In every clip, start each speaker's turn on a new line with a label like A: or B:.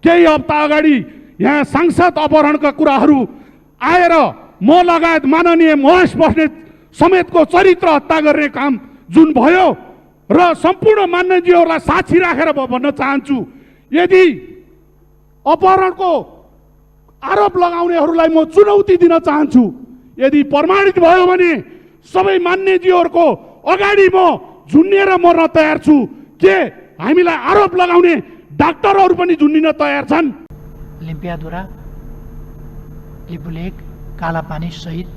A: केही हप्ता अगाडि यहाँ सांसद अपहरणका कुराहरू आएर म लगायत माननीय महेश बस्नेत समेतको चरित्र हत्या गर्ने काम जुन भयो र सम्पूर्ण मान्यजीहरूलाई साक्षी राखेर भन्न चाहन्छु, यदि अपहरणको आरोप लगाउनेहरूलाई म चुनौती दिन चाहन्छु। यदि प्रमाणित भयो भने सबै मान्यजीहरूको अगाडि म झुन्निएर मर्न तयार छु। के हामीलाई आरोप लगाउने डाक्टरहरू पनि झुन्निन तयार छन्?
B: लिम्पियाधुरा, लिपुलेक, कालापानी सहित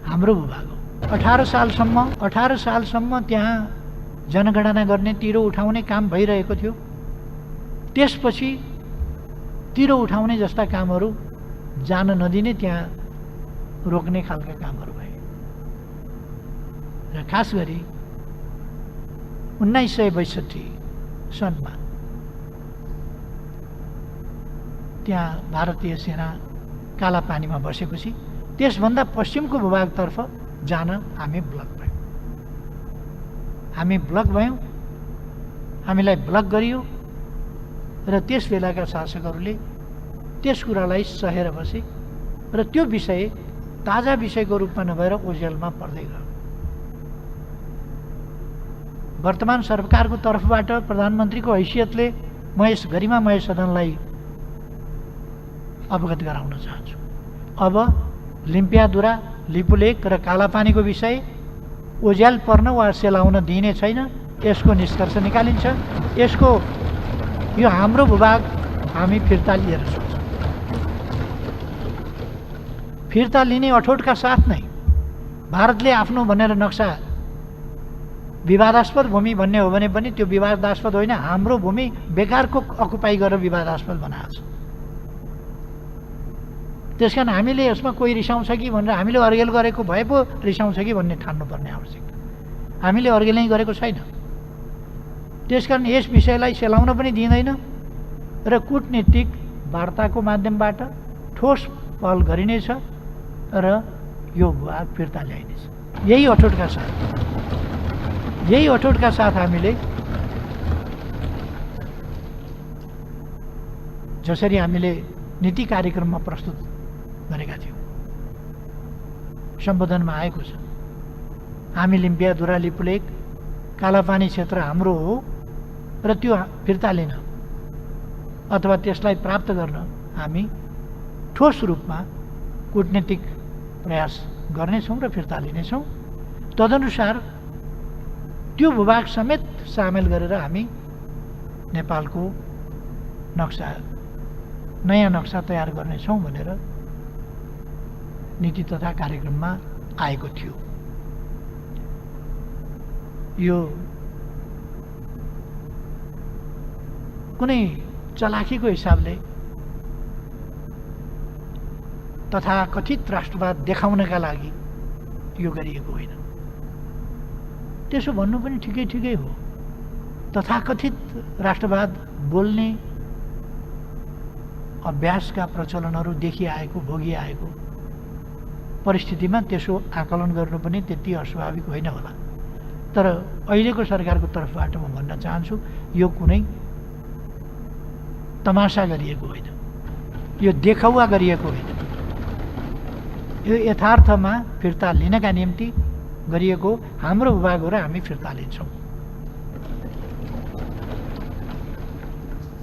B: हाम्रो भूभाग हो। 18 सालसम्म त्यहाँ जनगणना गर्ने, तिरो उठाउने काम भइरहेको थियो। त्यसपछि तिरो उठाउने जस्ता कामहरू जान नदिने, त्यहाँ रोक्ने खालका कामहरू भए र खास गरी 1962 सनमा त्यहाँ भारतीय सेना कालापानीमा बसेपछि त्यसभन्दा पश्चिमको भूभागतर्फ जान हामी ब्लक भयौँ। हामीलाई ब्लक गरियो र त्यस बेलाका शासकहरूले त्यस कुरालाई सहेर बसे र त्यो विषय ताजा विषयको रूपमा नभएर ओझेलमा पर्दै गयो। वर्तमान सरकारको तर्फबाट प्रधानमन्त्रीको हैसियतले गरिमा महेश सदनलाई अवगत गराउन चाहन्छु। अब लिम्पियाधुरा, लिपुलेक र कालापानीको विषय ओझ्याल पर्न वा सेलाउन दिइने छैन। यसको निष्कर्ष निकालिन्छ। यो हाम्रो भूभाग हामी फिर्ता लिएर सोच्छौँ। फिर्ता लिने अठोटका साथ नै भारतले आफ्नो भनेर नक्सा विवादास्पद भूमि भन्ने हो भने पनि त्यो विवादास्पद होइन, हाम्रो भूमि बेकारको अकुपाई गरेर विवादास्पद बनाएको छ। त्यसकारण हामीले यसमा कोही रिसाउँछ कि भनेर हामीले अर्गेल गरेको भए पो रिसाउँछ कि भन्ने ठान्नुपर्ने आवश्यकता। हामीले अर्गेलै गरेको छैन। त्यसकारण यस विषयलाई सेलाउन पनि दिँदैन र कूटनीतिक वार्ताको माध्यमबाट ठोस पहल गरिनेछ र यो भूभाग फिर्ता ल्याइनेछ। यही अठोटका साथ हामीले जसरी हामीले नीति कार्यक्रममा प्रस्तुत गरेका थियौँ, सम्बोधनमा आएको छ, हामी लिम्पियाधुरा, लिपुलेक, कालापानी क्षेत्र हाम्रो हो र त्यो फिर्ता लिन अथवा त्यसलाई प्राप्त गर्न हामी ठोस रूपमा कूटनीतिक प्रयास गर्नेछौँ र फिर्ता लिनेछौँ। तदनुसार त्यो भूभाग समेत सामेल गरेर हामी नेपालको नयाँ नक्सा तयार गर्नेछौँ भनेर नीति तथा कार्यक्रममा आएको थियो। यो कुनै चलाखीको हिसाबले तथा कथित राष्ट्रवाद देखाउनका लागि यो गरिएको होइन। त्यसो भन्नु पनि ठिकै हो। तथाकथित राष्ट्रवाद बोल्ने अभ्यासका प्रचलनहरू देखिआएको, भोगिआएको परिस्थितिमा त्यसो आकलन गर्नु पनि त्यति अस्वाभाविक होइन होला। तर अहिलेको सरकारको तर्फबाट म भन्न चाहन्छु, यो कुनै तमासा गरिएको होइन, यो देखावा गरिएको होइन। यो यथार्थमा फिर्ता लिनका निम्ति गरिएको हाम्रो भूभाग हो र हामी फिर्ता लिन्छौँ।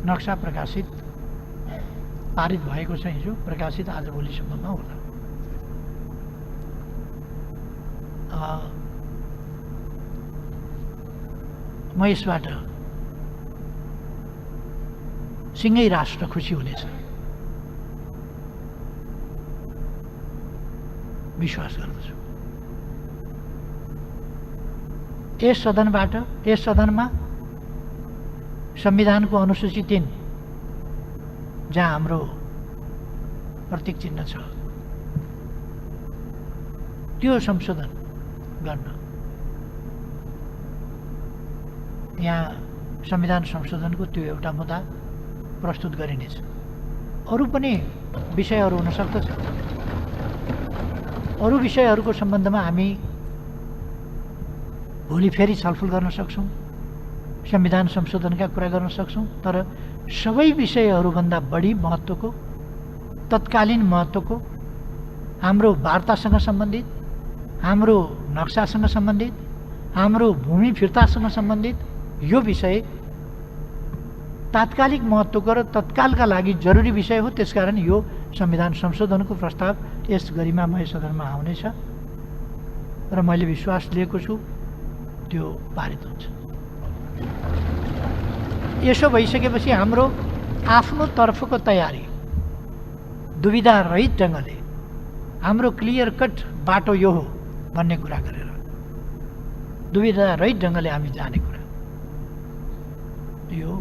B: नक्सा प्रकाशित पारित भएको छ, हिजो प्रकाशित आज भोलिसम्ममा होला। म यसबाट सिँगै राष्ट्र खुसी हुनेछ विश्वास गर्दछु। यस सदनमा संविधानको अनुसूची 3 जहाँ हाम्रो प्रतीक चिन्ह छ, त्यो संशोधन गर्न यहाँ संविधान संशोधनको त्यो एउटा मुद्दा प्रस्तुत गरिनेछ। अरू पनि विषयहरू हुन सक्दछ। अरू विषयहरूको सम्बन्धमा हामी भोलि फेरि छलफल गर्न सक्छौँ। संविधान संशोधनका कुरा गर्न सक्छौँ, तर सबै विषयहरूभन्दा बढी महत्त्वको, तत्कालीन महत्त्वको, हाम्रो वार्तासँग सम्बन्धित, हाम्रो नक्सासँग सम्बन्धित, हाम्रो भूमि फिर्तासँग सम्बन्धित यो विषय तात्कालिक महत्त्वको र तत्कालका लागि जरुरी विषय हो। त्यसकारण यो संविधान संशोधनको प्रस्ताव यस गरिमामय सदनमा आउनेछ र मैले विश्वास लिएको छु त्यो पारित हुन्छ। यसो भइसकेपछि हाम्रो आफ्नो तर्फको तयारी दुविधा रहित ढङ्गले हाम्रो क्लियर कट बाटो यो हो भन्ने कुरा गरेर दुविधा रहित ढङ्गले हामी जाने कुरा यो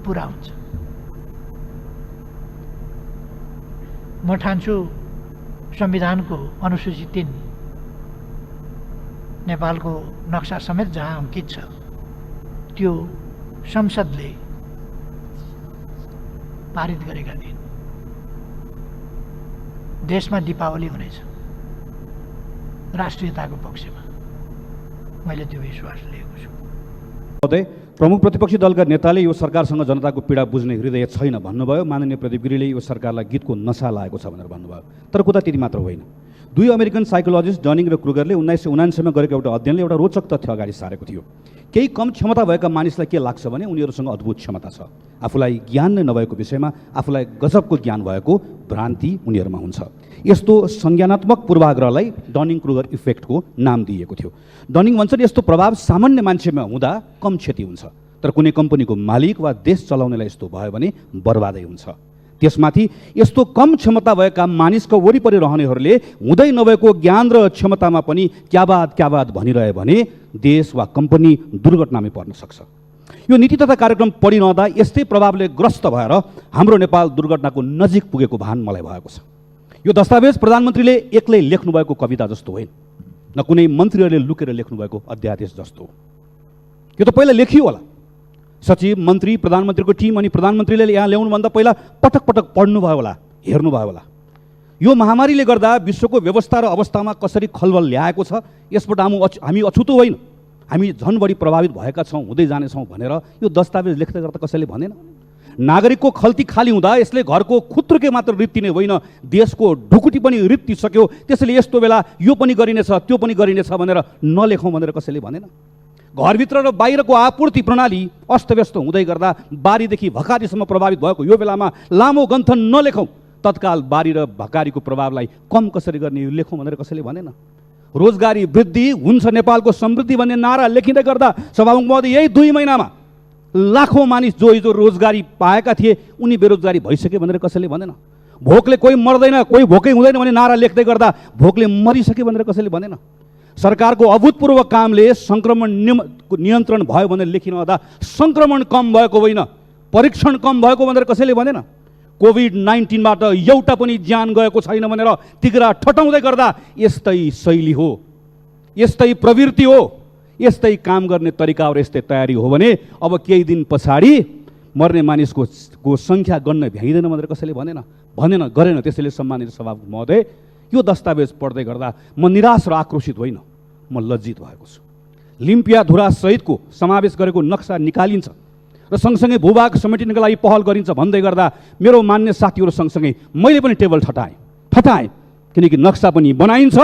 B: पुरा हुन्छ। म ठान्छु संविधानको अनुसूची 3 नेपालको नक्सा समेत जहाँ अङ्कित छ त्यो संसदले पारित गरेका दिन देशमा दीपावली हुनेछ राष्ट्रियताको पक्षमा। मैले त्यो विश्वास लिएको छु।
C: महोदय, प्रमुख प्रतिपक्षी दलका नेताले यो सरकारसँग जनताको पीडा बुझ्ने हृदय छैन भन्नुभयो। माननीय प्रदीप गिरीले यो सरकारलाई गीतको नशा लागेको छ भनेर भन्नुभयो। तर कुरा त्यति मात्र होइन। 2 अमेरिकन साइकोलोजिस्ट डनिङ र क्रुगरले 1979 मा गरेको एउटा अध्ययनले एउटा रोचक तथ्य अगाडि सारेको थियो। केही कम क्षमता भएका मानिसलाई के लाग्छ भने उनीहरूसँग अद्भुत क्षमता छ। आफूलाई ज्ञान नै नभएको विषयमा आफूलाई गजबको ज्ञान भएको भ्रान्ति उनीहरूमा हुन्छ। यस्तो संज्ञानात्मक पूर्वाग्रहलाई डनिङ क्रुगर इफेक्टको नाम दिएको थियो। डनिङ भन्छन् यस्तो प्रभाव सामान्य मान्छेमा हुँदा कम क्षति हुन्छ, तर कुनै कम्पनीको मालिक वा देश चलाउनेलाई यस्तो भयो भने बर्बादै हुन्छ। त्यसमाथि यस्तो कम क्षमता भएका मानिसको वरिपरि रहनेहरूले हुँदै नभएको ज्ञान र क्षमतामा पनि क्याबाद भनिरहे भने देश वा कम्पनी दुर्घटनामै पर्न सक्छ। यो नीति तथा कार्यक्रम पढिरहँदा यस्तै प्रभावले ग्रस्त भएर हाम्रो नेपाल दुर्घटनाको नजिक पुगेको भान मलाई भएको छ। यो दस्तावेज प्रधानमन्त्रीले एक्लै लेख्नुभएको कविता जस्तो होइन, न कुनै मन्त्रीहरूले लुकेर लेख्नुभएको अध्यादेश जस्तो हो। यो त पहिला लेखियो होला। सचिव, मन्त्री, प्रधानमन्त्रीको टिम अनि प्रधानमन्त्रीले यहाँ ल्याउनुभन्दा पहिला पटक पटक पढ्नुभयो होला, हेर्नुभयो होला। यो महामारीले गर्दा विश्वको व्यवस्था र अवस्थामा कसरी खलबल ल्याएको छ यसबाट हामी अछुतो होइन, हामी झन् बढी प्रभावित भएका छौँ, हुँदै जानेछौँ भनेर यो दस्तावेज लेख्दै गर्दा कसैले भनेन। नागरिकको खल्ती खाली हुँदा यसले घरको खुत्रुके मात्र रित्तिने होइन, देशको ढुकुटी पनि रित्तिसक्यो, त्यसैले यस्तो बेला यो पनि गरिनेछ त्यो पनि गरिनेछ भनेर नलेखौँ भनेर कसैले भनेन। घरभित्र र बाहिरको आपूर्ति प्रणाली अस्तव्यस्त हुँदै गर्दा बारीदेखि भकारीसम्म प्रभावित भएको यो बेलामा लामो गन्थन नलेखौँ, तत्काल बारी र भकारीको प्रभावलाई कम कसरी गर्ने यो लेखौँ भनेर कसैले भनेन। रोजगारी वृद्धि हुन्छ नेपालको समृद्धि भन्ने नारा लेखिँदै गर्दा सभामुख महोदय यही 2 महिनामा लाखौँ मानिस जो हिजो रोजगारी पाएका थिए उनी बेरोजगारी भइसके भनेर कसैले भनेन। भोकले कोही मर्दैन, कोही भोकै हुँदैन भन्ने नारा लेख्दै गर्दा भोकले मरिसके भनेर कसैले भनेन। सरकारको अभूतपूर्व कामले सङ्क्रमण नियन्त्रण भयो भनेर लेखिरहँदा सङ्क्रमण कम भएको होइन, परीक्षण कम भएको भनेर कसैले भनेन। कोभिड-19बाट एउटा पनि ज्यान गएको छैन भनेर तिग्रा ठटाउँदै गर्दा यस्तै शैली हो, यस्तै प्रवृत्ति हो, यस्तै काम गर्ने तरिका र यस्तै तयारी हो भने अब केही दिन पछाडि मर्ने मानिसको सङ्ख्या गन्न भ्याइँदैन भनेर कसैले भनेन गरेन। त्यसैले सम्मानित सभामुख महोदय, यो दस्तावेज पढ्दै गर्दा म निराश र आक्रोशित होइन, म लज्जित भएको छु। लिम्पिया धुरा सहितको समावेश गरेको नक्सा निकालिन्छ र सँगसँगै भूभाग समेटिनको लागि पहल गरिन्छ भन्दै गर्दा मेरो मान्य साथीहरू सँगसँगै मैले पनि टेबल ठटाएँ, किनकि नक्सा पनि बनाइन्छ,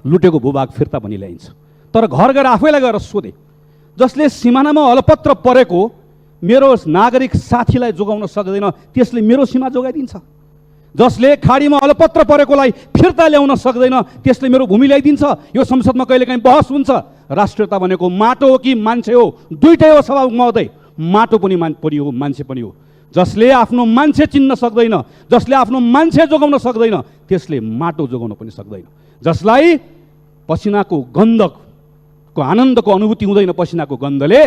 C: लुटेको भूभाग फिर्ता पनि ल्याइन्छ। तर घर गएर आफैलाई गएर सोधेँ, जसले सिमानामा अलपत्र परेको मेरो नागरिक साथीलाई जोगाउन सक्दैन त्यसले मेरो सीमा जोगाइदिन्छ। जसले खाडीमा अलपत्र परेकोलाई फिर्ता ल्याउन सक्दैन त्यसले मेरो भूमि ल्याइदिन्छ। यो संसदमा कहिलेकाहीँ बहस हुन्छ, राष्ट्रियता भनेको माटो हो कि मान्छे हो? दुईटै हो सभामुख महोदय, माटो पनि हो, मान्छे पनि हो। जसले आफ्नो मान्छे चिन्न सक्दैन, जसले आफ्नो मान्छे जोगाउन सक्दैन त्यसले माटो जोगाउन पनि सक्दैन। जसलाई पसिनाको गन्धको आनन्दको अनुभूति हुँदैन पसिनाको गन्धले,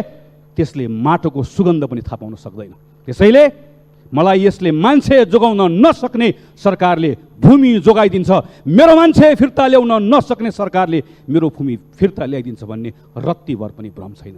C: त्यसले माटोको सुगन्ध पनि थाहा पाउन सक्दैन। त्यसैले मलाई यसले मान्छे जोगाउन नसक्ने सरकारले भूमि जोगाइदिन्छ, मेरो मान्छे फिर्ता ल्याउन नसक्ने सरकारले मेरो भूमि फिर्ता ल्याइदिन्छ भन्ने रत्तिभर पनि भ्रम छैन।